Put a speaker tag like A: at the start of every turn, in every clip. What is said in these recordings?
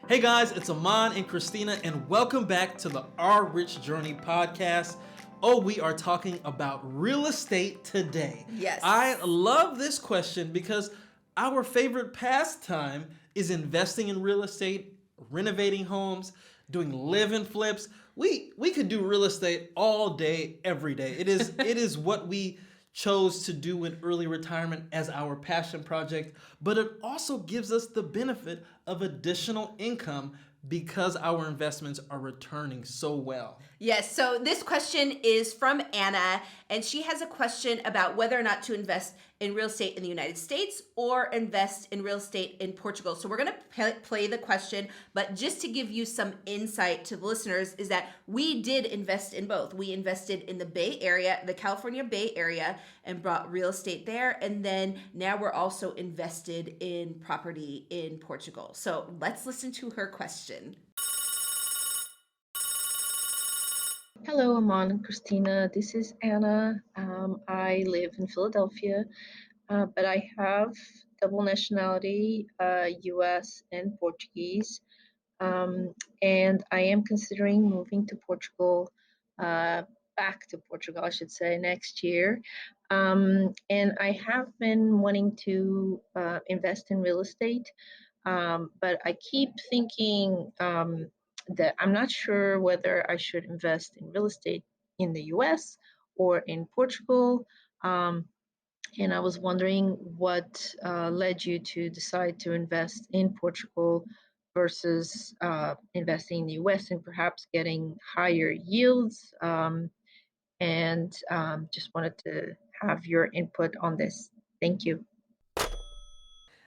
A: Hey guys, it's Aman and Christina, and welcome back to the Our Rich Journey podcast. Oh, we are talking about real estate today.
B: Yes.
A: I love this question because our favorite pastime is investing in real estate, renovating homes, doing live-in flips. We could do real estate all day, every day. It is what we chose to do in early retirement as our passion project, but it also gives us the benefit of additional income because our investments are returning so well.
B: Yes, so this question is from Anna, and she has a question about whether or not to invest in real estate in the United States or invest in real estate in Portugal. So we're going to play the question, but just to give you some insight to the listeners is that we did invest in both. We invested in the Bay Area, the California Bay Area, and brought real estate there, and then now we're also invested in property in Portugal. So let's listen to her question.
C: Hello, Aman and Christina. This is Anna. I live in Philadelphia, but I have double nationality, US and Portuguese. And I am considering moving to Portugal, back to Portugal, I should say, next year. And I have been wanting to invest in real estate, but I keep thinking that I'm not sure whether I should invest in real estate in the US or in Portugal. And I was wondering what led you to decide to invest in Portugal versus investing in the US and perhaps getting higher yields. And just wanted to have your input on this. Thank you.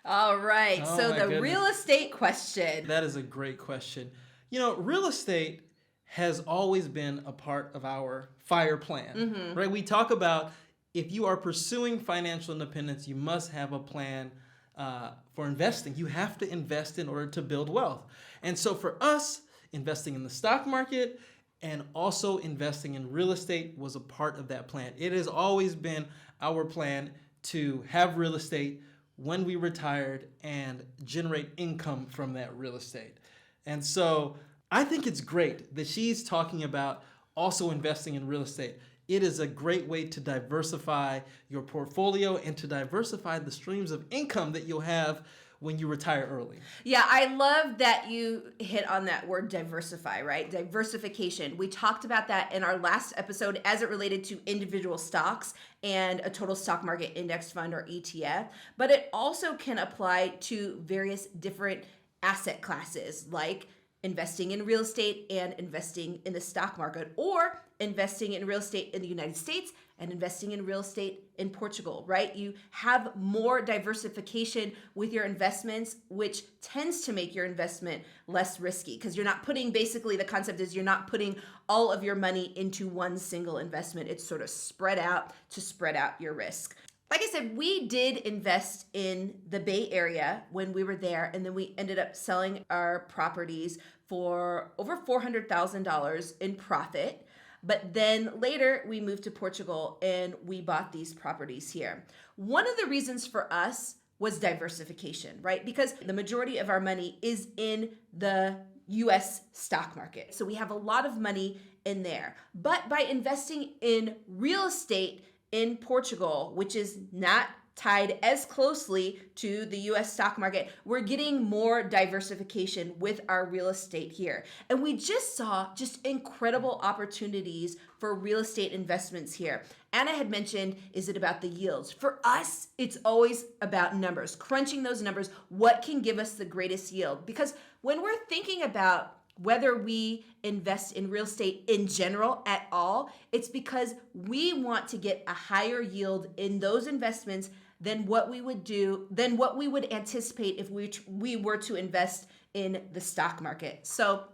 B: All right.
A: Oh
B: So
A: my
B: the
A: goodness.
B: real estate question.
A: That is a great question. You know, real estate has always been a part of our FIRE plan, right? We talk about if you are pursuing financial independence, you must have a plan for investing. You have to invest in order to build wealth. And so for us, investing in the stock market and also investing in real estate was a part of that plan. It has always been our plan to have real estate when we retired and generate income from that real estate. And so I think it's great that she's talking about also investing in real estate. It is a great way to diversify your portfolio and to diversify the streams of income that you'll have when you retire early.
B: Yeah, I love that you hit on that word diversify, right? Diversification. We talked about that in our last episode as it related to individual stocks and a total stock market index fund or ETF, but it also can apply to various different asset classes like investing in real estate and investing in the stock market, or investing in real estate in the United States and investing in real estate in Portugal, right? You have more diversification with your investments, which tends to make your investment less risky because you're not putting, basically the concept is you're not putting all of your money into one single investment. It's sort of spread out to spread out your risk. Like I said, we did invest in the Bay Area when we were there, and then we ended up selling our properties for over $400,000 in profit. But then later we moved to Portugal and we bought these properties here. One of the reasons for us was diversification, right? Because the majority of our money is in the US stock market. So we have a lot of money in there. But by investing in real estate in Portugal, which is not tied as closely to the US stock market, we're getting more diversification with our real estate here. And we just saw just incredible opportunities for real estate investments here. Anna had mentioned, is it about the yields? For us, it's always about numbers, crunching those numbers. What can give us the greatest yield? Because when we're thinking about whether we invest in real estate in general at all, it's because we want to get a higher yield in those investments than what we would anticipate if we were to invest in the stock market. So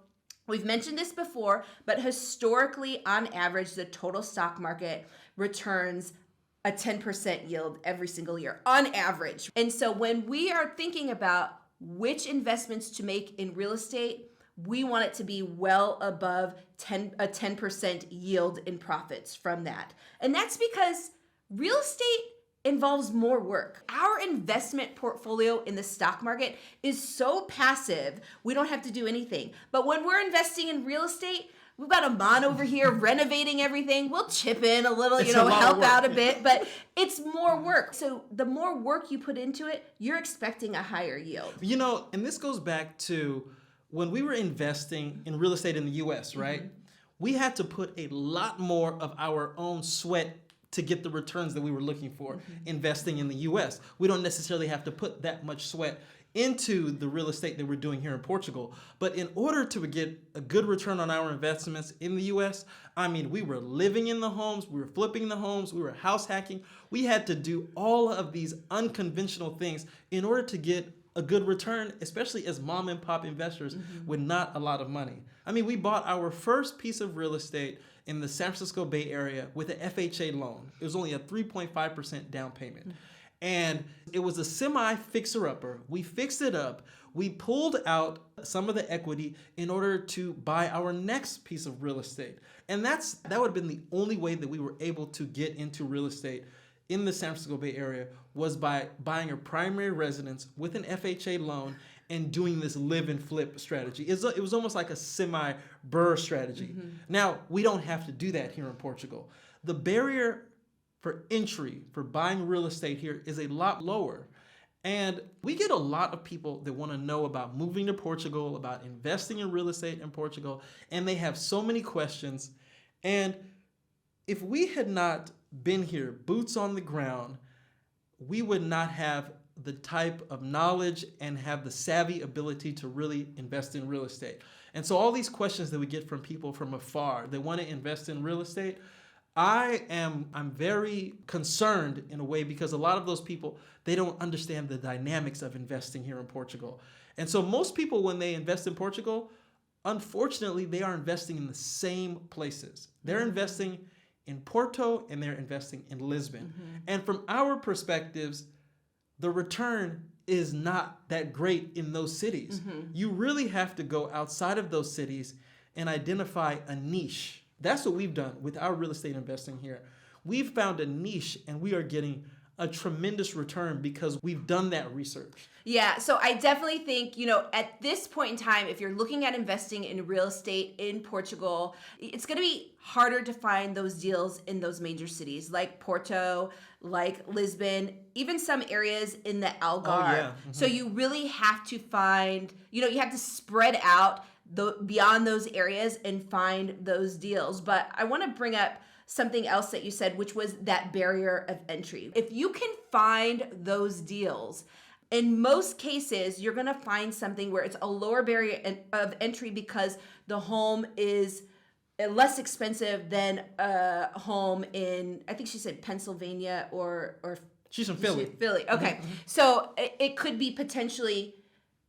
B: we've mentioned this before, but historically, on average, the total stock market returns a 10% yield every single year on average. And so when we are thinking about which investments to make in real estate, we want it to be well above a 10% yield in profits from that. And that's because real estate involves more work. Our investment portfolio in the stock market is so passive, we don't have to do anything. But when we're investing in real estate, we've got Amon over here renovating everything. We'll chip in a little, help out a bit, but it's more work. So the more work you put into it, you're expecting a higher yield.
A: And this goes back to when we were investing in real estate in the US, right? We had to put a lot more of our own sweat to get the returns that we were looking for investing in the US. We don't necessarily have to put that much sweat into the real estate that we're doing here in Portugal. But in order to get a good return on our investments in the US, we were living in the homes, we were flipping the homes, we were house hacking. We had to do all of these unconventional things in order to get a good return, especially as mom and pop investors with not a lot of money. We bought our first piece of real estate in the San Francisco Bay Area with an FHA loan. It was only a 3.5% down payment. And it was a semi-fixer-upper. We fixed it up. We pulled out some of the equity in order to buy our next piece of real estate. And that would have been the only way that we were able to get into real estate in the San Francisco Bay Area, was by buying a primary residence with an FHA loan and doing this live and flip strategy. It was almost like a semi-burr strategy. Now, we don't have to do that here in Portugal. The barrier for entry for buying real estate here is a lot lower. And we get a lot of people that want to know about moving to Portugal, about investing in real estate in Portugal, and they have so many questions. And if we had not been here, boots on the ground, we would not have the type of knowledge and have the savvy ability to really invest in real estate. And so all these questions that we get from people from afar that want to invest in real estate, I'm very concerned in a way, because a lot of those people, they don't understand the dynamics of investing here in Portugal. And so most people, when they invest in Portugal, unfortunately, they are investing in the same places. They're investing in Porto and they're investing in Lisbon. And from our perspectives, the return is not that great in those cities. You really have to go outside of those cities and identify a niche. That's what we've done with our real estate investing here. We've found a niche and we are getting a tremendous return because we've done that research.
B: Yeah, so I definitely think, at this point in time, if you're looking at investing in real estate in Portugal, it's going to be harder to find those deals in those major cities like Porto, like Lisbon, even some areas in the Algarve. So you really have to find, you have to spread out beyond those areas and find those deals. But I want to bring up something else that you said, which was that barrier of entry. If you can find those deals, in most cases, you're going to find something where it's a lower barrier of entry because the home is less expensive than a home in, I think she said Pennsylvania or
A: She's from Philly.
B: Philly. Okay. So it could be potentially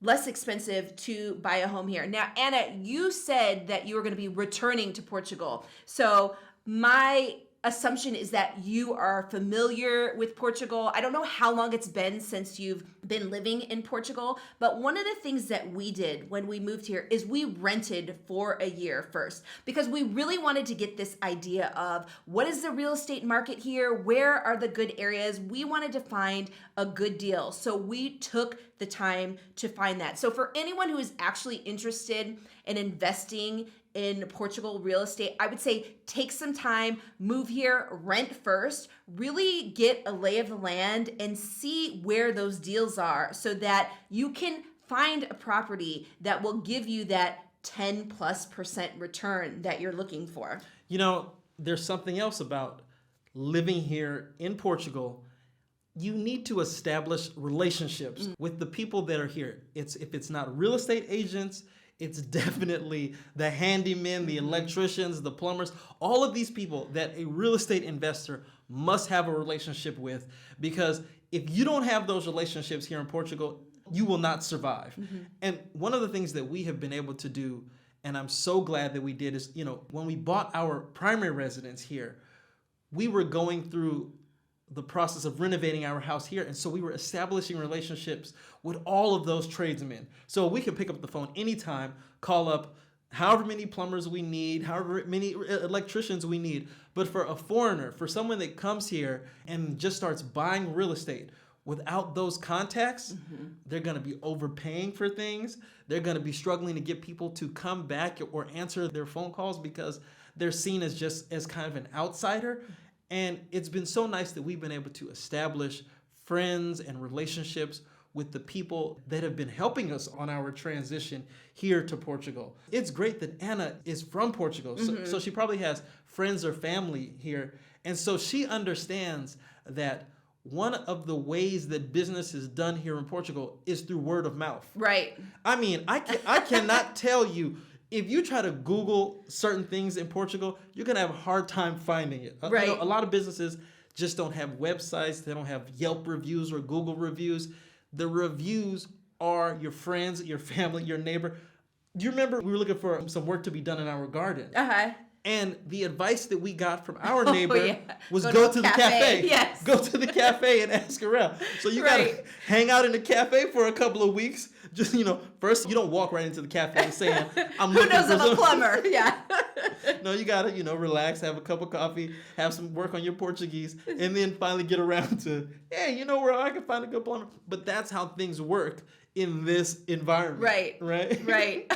B: less expensive to buy a home here. Now, Anna, you said that you were going to be returning to Portugal. So my assumption is that you are familiar with Portugal. I don't know how long it's been since you've been living in Portugal, but one of the things that we did when we moved here is we rented for a year first, because we really wanted to get this idea of what is the real estate market here? Where are the good areas? We wanted to find a good deal. So we took the time to find that. So for anyone who is actually interested in investing in Portugal real estate, I would say take some time, move here, rent first, really get a lay of the land and see where those deals are so that you can find a property that will give you that 10+% return that you're looking for.
A: There's something else about living here in Portugal. You need to establish relationships with the people that are here. If it's not real estate agents, it's definitely the handymen, the electricians, the plumbers, all of these people that a real estate investor must have a relationship with, because if you don't have those relationships here in Portugal, you will not survive. And one of the things that we have been able to do, and I'm so glad that we did, is, when we bought our primary residence here, we were going through the process of renovating our house here. And so we were establishing relationships with all of those tradesmen. So we could pick up the phone anytime, call up however many plumbers we need, however many electricians we need. But for a foreigner, for someone that comes here and just starts buying real estate without those contacts, they're going to be overpaying for things. They're going to be struggling to get people to come back or answer their phone calls because they're seen as just as kind of an outsider. And it's been so nice that we've been able to establish friends and relationships with the people that have been helping us on our transition here to Portugal. It's great that Anna is from Portugal, so she probably has friends or family here. And so she understands that one of the ways that business is done here in Portugal is through word of mouth.
B: Right.
A: I mean, I cannot tell you, if you try to Google certain things in Portugal, you're going to have a hard time finding it.
B: Right.
A: A lot of businesses just don't have websites. They don't have Yelp reviews or Google reviews. The reviews are your friends, your family, your neighbor. Do you remember we were looking for some work to be done in our garden?
B: Uh-huh.
A: And the advice that we got from our neighbor was
B: Go
A: go
B: to
A: to
B: a
A: the
B: cafe.
A: cafe.
B: Yes.
A: Go to the cafe and ask around. So you
B: Right.
A: gotta hang out in the cafe for a couple of weeks. Just, first you don't walk right into the cafe saying, I'm
B: Who
A: looking
B: knows
A: for
B: I'm a
A: some-"
B: plumber? Yeah.
A: No, you gotta, relax, have a cup of coffee, have some work on your Portuguese, and then finally get around to, hey, where I can find a good plumber. But that's how things work in this environment.
B: Right.
A: Right?
B: Right.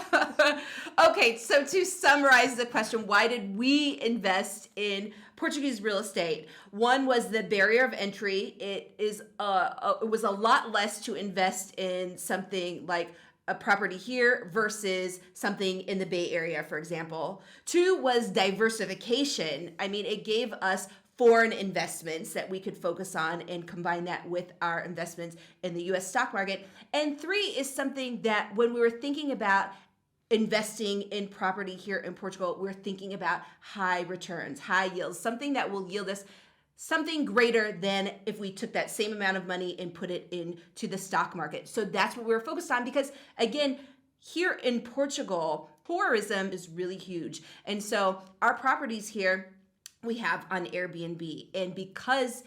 B: Okay, so to summarize the question, why did we invest in Portuguese real estate? One was the barrier of entry. It was a lot less to invest in something like a property here versus something in the Bay Area, for example. Two was diversification. I mean, it gave us foreign investments that we could focus on and combine that with our investments in the US stock market. And three is something that when we were thinking about investing in property here in Portugal, we're thinking about high returns, high yields, something that will yield us something greater than if we took that same amount of money and put it into the stock market. So that's what we were focused on because, again, here in Portugal, tourism is really huge. And so our properties here, we have on Airbnb. And because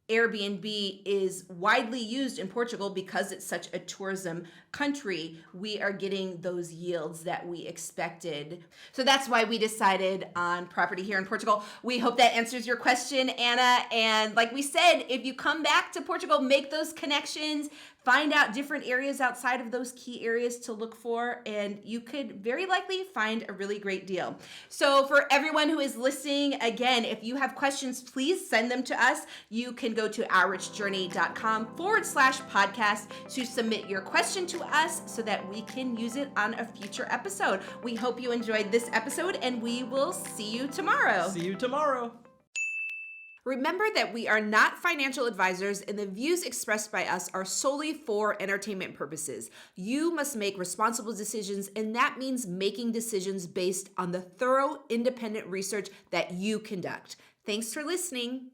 B: Airbnb is widely used in Portugal because it's such a tourism country, we are getting those yields that we expected. So that's why we decided on property here in Portugal. We hope that answers your question, Anna. And like we said, if you come back to Portugal, make those connections, find out different areas outside of those key areas to look for, and you could very likely find a really great deal. So for everyone who is listening, again, if you have questions, please send them to us. You can go to ourrichjourney.com/podcast to submit your question to us so that we can use it on a future episode. We hope you enjoyed this episode, and we will see you tomorrow.
A: See you tomorrow.
B: Remember that we are not financial advisors and the views expressed by us are solely for entertainment purposes. You must make responsible decisions, and that means making decisions based on the thorough, independent research that you conduct. Thanks for listening.